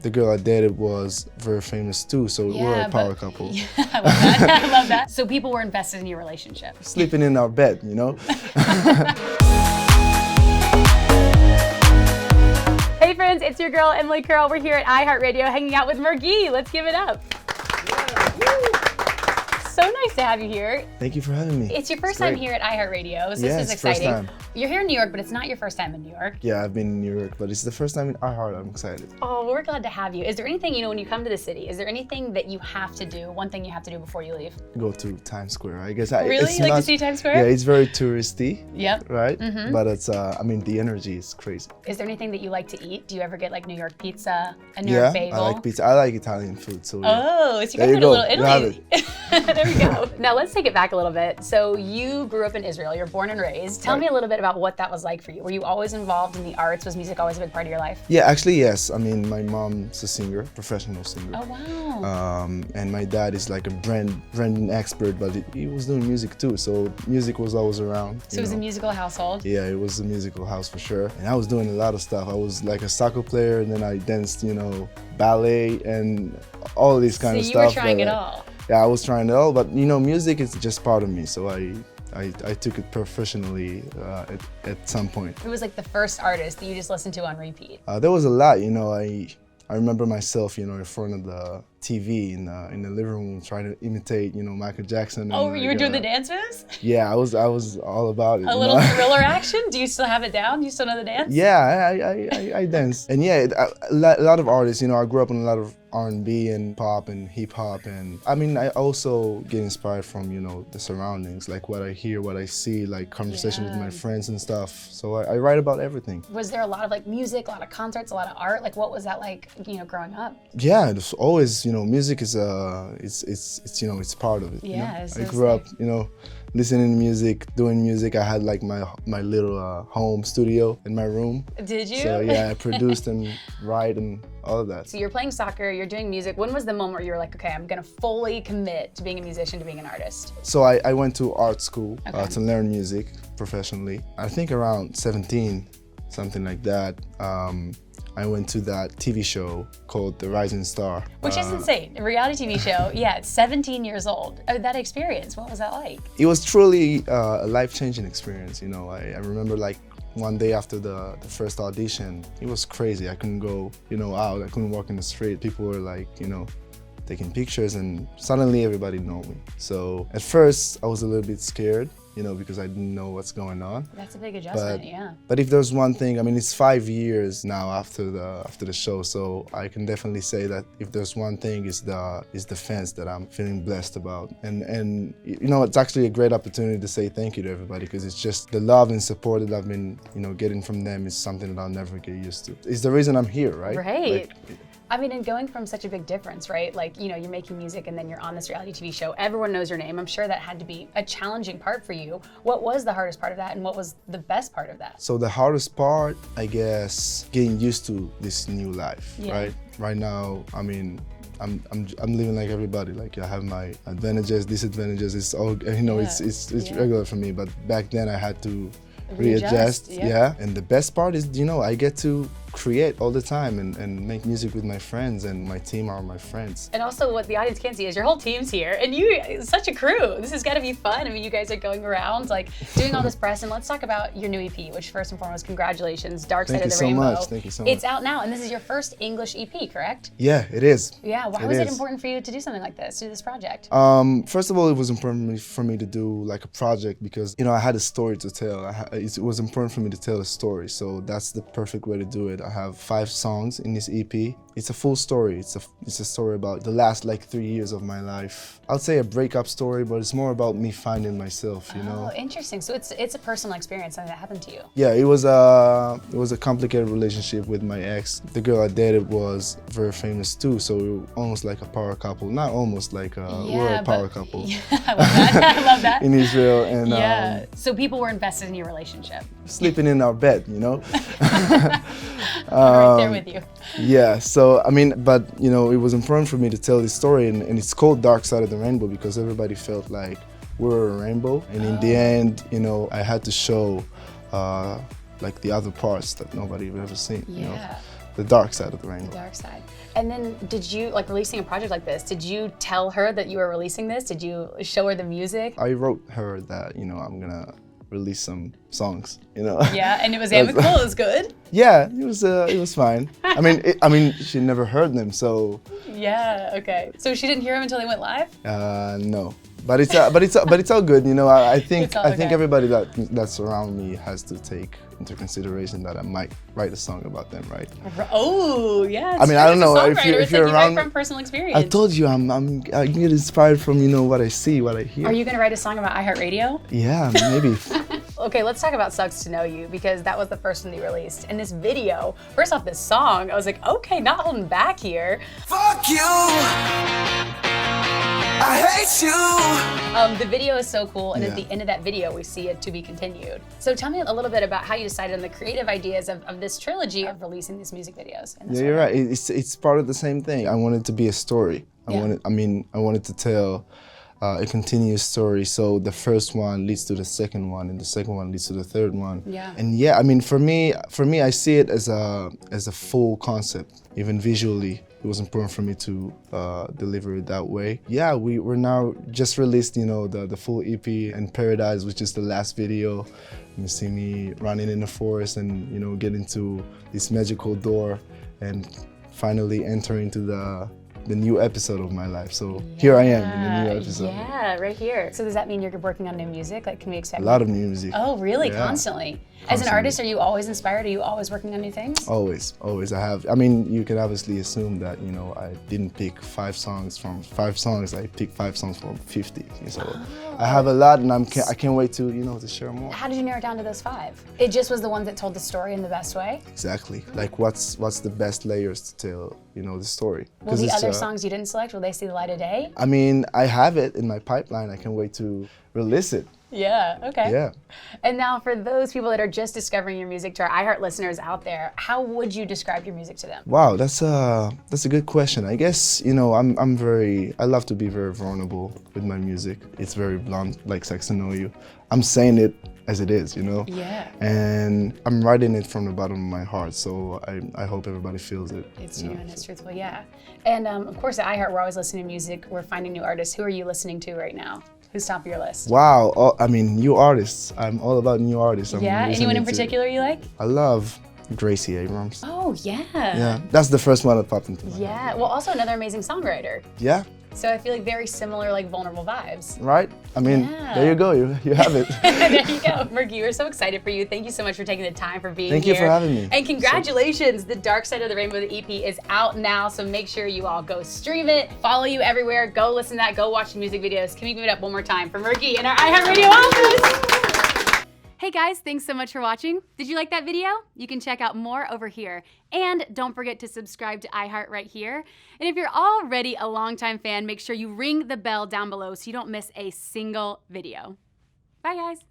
the girl I dated was very famous too, so we're a power couple. Yeah, I love that. I love that. So people were invested in your relationship. Sleeping in our bed, you know? Hey friends, it's your girl Emily Curl. We're here at iHeartRadio hanging out with Mergui. Let's give it up. So nice to have you here. Thank you for having me. It's your first time here at iHeartRadio, so this is exciting. First time. You're here in New York, but it's not your first time in New York. Yeah, I've been in New York, but it's the first time in iHeart. I'm excited. Oh, well, we're glad to have you. Is there anything, when you come to the city, is there anything that you have to do, one thing you have to do before you leave? Go to Times Square, I guess. Really? You like to see Times Square? Yeah, it's very touristy. Yep. Right? Mm-hmm. But it's, the energy is crazy. Is there anything that you like to eat? Do you ever get like New York pizza, a New York bagel? Yeah, I like pizza. I like Italian food, so oh, so you guys went a little Italy. There we go. Now let's take it back a little bit. So you grew up in Israel. You're born and raised. Tell me a little bit about what that was like for you. Were you always involved in the arts? Was music always a big part of your life? Yeah, actually, yes. My mom's a singer, professional singer. Oh, wow. And my dad is like a branding expert, but he was doing music too. So music was always around. So it was a musical household? Yeah, it was a musical house for sure. And I was doing a lot of stuff. I was like a soccer player, and then I danced, ballet and all this kind of stuff. So you were trying it all? Yeah, I was trying it all, but music is just part of me. So I took it professionally at some point. Who was like the first artist that you just listened to on repeat? There was a lot, I remember myself, in front of the TV in the living room trying to imitate, Michael Jackson. Oh, you were doing the dances? Yeah, I was all about it. A little thriller action? Do you still have it down? Do you still know the dance? Yeah, I dance. And yeah, a lot of artists, I grew up in a lot of R&B and pop and hip hop, and I also get inspired from the surroundings, like what I hear, what I see, like conversation with my friends and stuff. So I write about everything. Was there a lot of like music, a lot of concerts, a lot of art? Like what was that like, growing up? Yeah, there's always, music is it's part of it. Yeah, I grew up, listening to music, doing music. I had like my little home studio in my room. Did you? So yeah, I produced and write and all of that. So you're playing soccer, you're doing music. When was the moment where you were like, okay, I'm gonna fully commit to being a musician, to being an artist? So I went to art school to learn music professionally. I think around 17, something like that. I went to that TV show called The Rising Star. Which is insane. A reality TV show, yeah, 17 years old. Oh, that experience, what was that like? It was truly a life-changing experience, I remember like one day after the first audition, it was crazy. I couldn't go, out. I couldn't walk in the street. People were like, taking pictures, and suddenly everybody knew me. So at first I was a little bit scared, because I didn't know what's going on. That's a big adjustment, yeah. But if there's one thing, it's 5 years now after the show, so I can definitely say that if there's one thing, is the fans that I'm feeling blessed about. And it's actually a great opportunity to say thank you to everybody, because it's just the love and support that I've been, getting from them is something that I'll never get used to. It's the reason I'm here, right? Right. And going from such a big difference, right? Like, you're making music and then you're on this reality TV show. Everyone knows your name. I'm sure that had to be a challenging part for you. What was the hardest part of that, and what was the best part of that? So the hardest part, I guess, getting used to this new life, right? Right now, I'm living like everybody. Like I have my advantages, disadvantages. It's all, it's regular for me. But back then I had to readjust. And the best part is, I get to create all the time and make music with my friends, and my team are my friends. And also what the audience can't see is your whole team's here, and it's such a crew. This has got to be fun. You guys are going around like doing all this press, and let's talk about your new EP, which first and foremost, congratulations, Dark Side of the Rainbow. Thank you so much. It's out now, and this is your first English EP, correct? Yeah, it is. Yeah, why was it important for you to do something like this, do this project? First of all, it was important for me to do like a project because, I had a story to tell. It was important for me to tell a story, so that's the perfect way to do it. I have 5 songs in this EP. It's a full story. It's a story about the last 3 years of my life. I'll say a breakup story, but it's more about me finding myself, Oh, interesting. So it's a personal experience, something that happened to you. Yeah, it was a complicated relationship with my ex. The girl I dated was very famous too, so we were almost like a power couple. Not almost, like we're a power couple. Yeah, I love that. I love that. In Israel, and so people were invested in your relationship. Sleeping in our bed, Right there with you. Yeah, so but it was important for me to tell this story, and it's called Dark Side of the Rainbow because everybody felt like we were a rainbow, and in the end, I had to show like the other parts that nobody had ever seen. the dark side of the rainbow. The dark side. And then did you, like releasing a project like this, did you tell her that you were releasing this? Did you show her the music? I wrote her that, you know, I'm gonna release some songs, you know. Yeah, and it was amicable, it was good? Yeah, it was fine. I mean, she never heard them, so. Yeah, okay. So she didn't hear them until they went live? No. But it's all good, you know. I think okay. everybody that's around me has to take into consideration that I might write a song about them, right? Oh, yeah. I mean, I don't know if you're like around. You write from personal experience. I told you I get inspired from, you know, what I see, what I hear. Are you gonna write a song about iHeartRadio? Yeah, maybe. Okay, let's talk about Sucks to Know You, because that was the first one they released. And this video, first off, this song, I was like, okay, not holding back here. Fuck you! I hate you! The video is so cool, and at the end of that video, we see it to be continued. So tell me a little bit about how you decided on the creative ideas of this trilogy of releasing these music videos. Yeah, you're right. It's part of the same thing. I wanted to be a story. I wanted to tell a continuous story. So the first one leads to the second one, and the second one leads to the third one. Yeah. And yeah, I mean, for me, I see it as a full concept, even visually. It was important for me to deliver it that way. Yeah, we're now just released, you know, the full EP and Paradise, which is the last video. You see me running in the forest and, you know, getting to this magical door and finally entering to the new episode of my life. So here I am in the new episode. Yeah, right here. So does that mean you're working on new music? Like, can we expect a lot of new music? Oh, really? Yeah. Constantly? As an artist, are you always inspired? Are you always working on new things? Always. I have. I mean, you can obviously assume that, you know, I didn't pick 5 songs from 5 songs. I picked 5 songs from 50. So I have a lot, and I can't wait to, you know, to share more. How did you narrow it down to those 5? It just was the ones that told the story in the best way? Exactly. Like, what's the best layers to tell, you know, the story? Will the other songs you didn't select, will they see the light of day? I mean, I have it in my pipeline. I can't wait to release it. Yeah, okay. Yeah. And now for those people that are just discovering your music, to our iHeart listeners out there, how would you describe your music to them? Wow, that's a good question. I guess, you know, I love to be very vulnerable with my music. It's very blunt, like Sucks to Know You. I'm saying it as it is, you know? Yeah. And I'm writing it from the bottom of my heart, so I hope everybody feels it. It's genuine, it's truthful, yeah. And of course at iHeart, we're always listening to music. We're finding new artists. Who are you listening to right now? Who's top of your list? Wow, I mean, new artists. I'm all about new artists. Yeah, anyone in particular you like? I love Gracie Abrams. Oh, yeah. Yeah, that's the first one that popped into my head. Yeah, well, also another amazing songwriter. Yeah. So I feel like very similar, like vulnerable vibes. Right? I mean, there you go. You have it. There you go. Mergui, we're so excited for you. Thank you so much for taking the time for being here. Thank you for having me. And congratulations. The Dark Side of the Rainbow, the EP, is out now. So make sure you all go stream it, follow you everywhere, go listen to that, go watch the music videos. Can we give it up one more time for Mergui in our iHeartRadio office? Hey guys, thanks so much for watching. Did you like that video? You can check out more over here. And don't forget to subscribe to iHeart right here. And if you're already a longtime fan, make sure you ring the bell down below so you don't miss a single video. Bye guys.